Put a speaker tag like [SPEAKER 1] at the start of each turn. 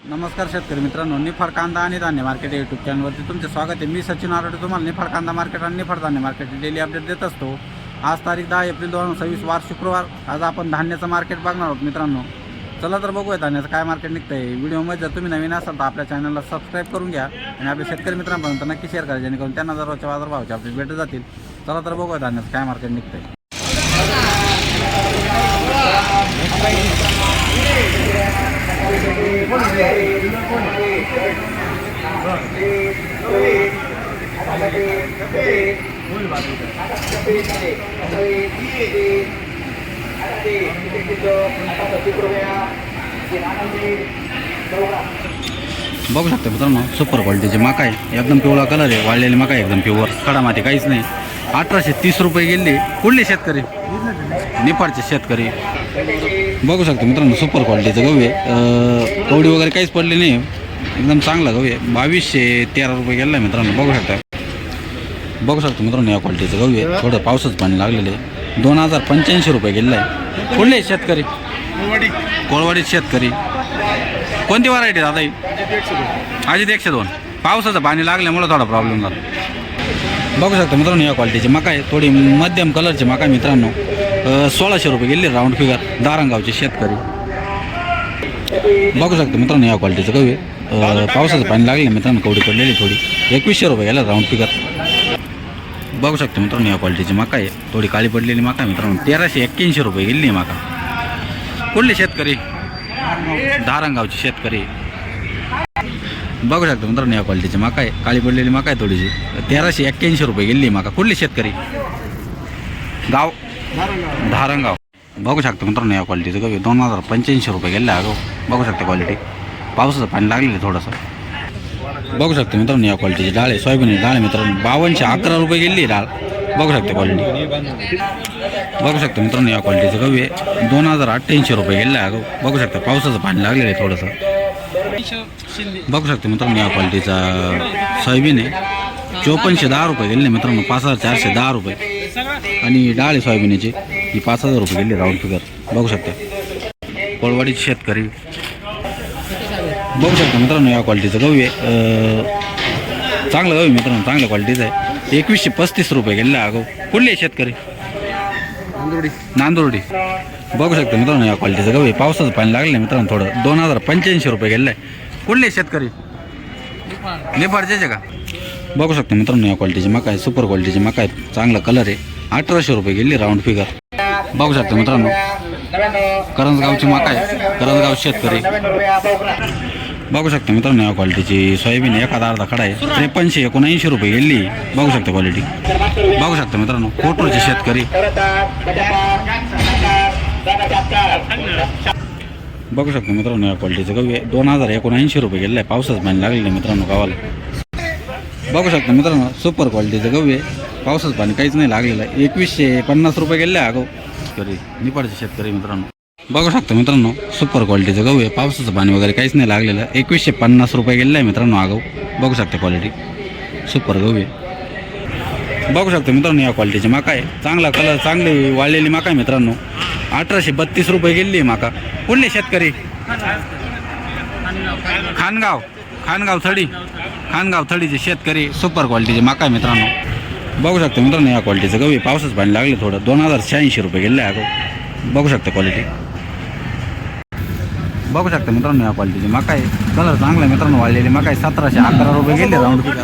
[SPEAKER 1] नमस्कार शेतकरी मित्रांनो, निफाड कांदा आणि धान्य मार्केट यूट्यूब चॅनलवरती तुमचे स्वागत आहे। मी सचिन आरोडे तुम्हाला निफाड कांदा मार्केट आणि निफाड धान्य मार्केट डेली अपडेट देत असतो। आज तारीख 10 एप्रिल 2026 वार शुक्रवार। आज आपण धान्याचं मार्केट बघणार आहोत मित्रांनो। चला तर बघूया धान्याचं काय मार्केट निघतंय। व्हिडिओमध्ये जर तुम्ही नवीन असाल तर आपल्या चॅनलला सबस्क्राईब करून घ्या आणि आपल्या शेतकरी मित्रांपर्यंत नक्की शेअर करा, जेणेकरून त्यांना दररोजच्या बाजारभावाचे अपडेट भेटत जातील। चला तर बघूया धान्याचं काय मार्केट निघतंय। बघू शकता मित्रांनो, सुपर क्वालिटीची मका आहे। एकदम पिवळा कलर आहे, वाळलेली मका आहे, एकदम प्युअर, खडा माती काहीच नाही। 1830 रुपये गेली। कुठले शेतकरी? निफाडचे शेतकरी। बघू शकता मित्रांनो, सुपर क्वालिटीचं गहू आहे। कवडी वगैरे काहीच पडली नाही, एकदम चांगला गहू आहे। 2213 रुपये गेला आहे मित्रांनो। बघू शकता मित्रांनो, या क्वालिटीचं गहू आहे। थोडं पावसाचं पाणी लागलेलं आहे। 2085 रुपये गेलेलं आहे। कुठले शेतकरी? कोळवाडीत शेतकरी। कोणती व्हरायटी दादा ही? अजित 102। पावसाचं पाणी लागल्यामुळे थोडा प्रॉब्लेम झाला। बघू शकता मित्रांनो, या क्वालिटीची मका आहे। थोडी मध्यम कलरची मका मित्रांनो। 1600 रुपये गेले राऊंड फिगर। दारंगावचे शेतकरी। बघू शकता मित्रांनो, या क्वालिटीचं गहू आहे। पावसाचं पाणी लागले मित्रांनो, कवडी पडलेली थोडी। 2100 रुपये गेला राऊंड फिगर। बघू शकता मित्रांनो, या क्वालिटीची मका आहे। थोडी काळी पडलेली मका मित्रांनो। 1381 रुपये गेली मका। कुठले शेतकरी? दारंगावचे शेतकरी। बघू शकता मित्रांनो, या क्वालिटीची मका आहे। काळी पडलेली मका आहे थोडीशी। 1381 रुपये गेली मका। कुठले शेतकरी? गाव धारणगाव। बघू शकता मित्रांनो, या क्वालिटीचं गहू 2085 रुपये गेले अगो। बघू शकता क्वालिटी, पावसाचं पाणी लागलेलं आहे थोडंसं। बघू शकता मित्रांनो, या क्वालिटीची डाळ आहे। सोयाबीन डाळ मित्रांनो 5211 रुपये गेली डाळ। बघू शकता क्वालिटी। बघू शकता मित्रांनो, या क्वालिटीचं गहू आहे। 2088 रुपये गेले अगो। बघू शकता पावसाचं पाणी लागलेलं आहे थोडंसं। बघू शकता मित्रांनो, या क्वालिटीचा सोयाबीन आहे। 5410 रुपये गेले मित्रांनो। 5410 रुपये आणि डाळ आहे सोयाबीनची, ही 5000 रुपये गेली राऊंड फिगर। बघू शकता कोळवाडीचे शेतकरी। बघू शकता मित्रांनो, या क्वालिटीचं गहू आहे। चांगलं गहू आहे मित्रांनो, चांगल्या क्वालिटीचं आहे। 2135 रुपये गेले अगो। कुठले शेतकरी? नांदुर्डी। बघू शकता मित्रांनो, या क्वालिटीचं गहू आहे। पावसाचं पाणी लागलं मित्रांनो थोडं। 2085 रुपये गेलं आहे। कुठले शेतकरी? निफाडचे का? बघू शकता मित्रांनो, या क्वालिटीची मका आहे। सुपर क्वालिटीची मका आहे, चांगला कलर आहे। 1800 रुपये गेली राऊंड फिगर। बघू शकता मित्रांनो, करंजगावची मका आहे। करंजगाव शेतकरी। बघू शकता मित्रांनो, या क्वालिटीची सोयाबीन एखादा अर्धा खडा आहे। 5379 रुपये गेली। बघू शकता क्वालिटी। बघू शकता मित्रांनो, कोटूरचे शेतकरी। बघू शकता मित्रांनो, या क्वालिटीचं गहू आहे। 2079 रुपये गेलं आहे। पावसाचं पाणी लागलेलं आहे मित्रांनो गावाला। बघू शकता मित्रांनो, सुपर क्वालिटीचं गहू आहे। पावसाचं पाणी काहीच नाही लागलेलं आहे। 2150 रुपये गेले आहे अगो शेतकरी, निफाडचे शेतकरी मित्रांनो। बघू शकता मित्रांनो, सुपर क्वालिटीचं गहू आहे। पावसाचं पाणी वगैरे काहीच नाही लागलेलं। 2150 रुपये गेलं आहे मित्रांनो अगो। बघू शकता क्वालिटी, सुपर गहू आहे। बघू शकता मित्रांनो, या क्वालिटीची मका आहे। चांगला कलर, चांगली वाळलेली मका आहे मित्रांनो। 1832 रुपये गेली आहे मका। कुठले शेतकरी? खानगाव थडीचे शेतकरी। सुपर क्वालिटीचे मका आहे मित्रांनो। बघू शकता मित्रांनो, या क्वालिटीचं गहू आहे। पावसाचं पाणी लागलं थोडं। 2086 रुपये गेले आहे अगो। बघू शकता क्वालिटी। बघू शकता मित्रांनो, या क्वालिटीची मका आहे। कलर चांगला आहे मित्रांनो, वाळलेली मका आहे। 1711 रुपये गेले राऊंड फिगर।